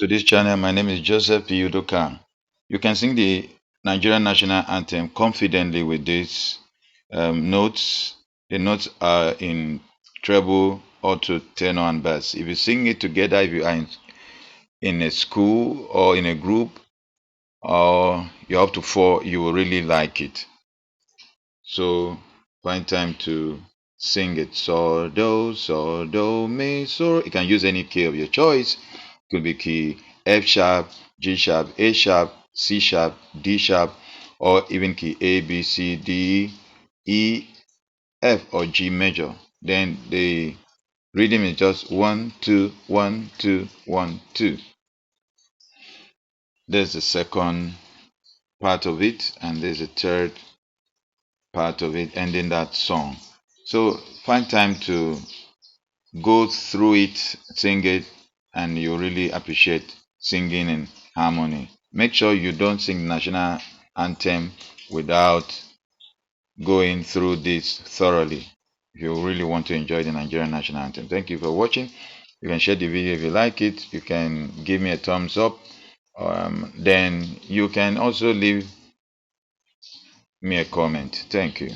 to this channel. My name is Joseph P. Udoka. You can sing the Nigerian national anthem confidently with these notes. The notes are in treble, alto, tenor, and bass. If you sing it together, if you are in a school or in a group, or you're up to four, you will really like it. So find time to sing it. So, do, mi, so. You can use any key of your choice. Could be key F sharp, G sharp, A sharp, C sharp, D sharp, or even key A, B, C, D, E, F, or G major. Then the rhythm is just 1, 2, 1, 2, 1, 2. There's the second part of it, and there's a third part of it ending that song. So find time to go through it, sing it, and you really appreciate singing in harmony. Make sure you don't sing national anthem without going through this thoroughly if you really want to enjoy the Nigerian national anthem. Thank you for watching. You can share the video if you like it. You can give me a thumbs up. Then you can also leave me a comment. Thank you.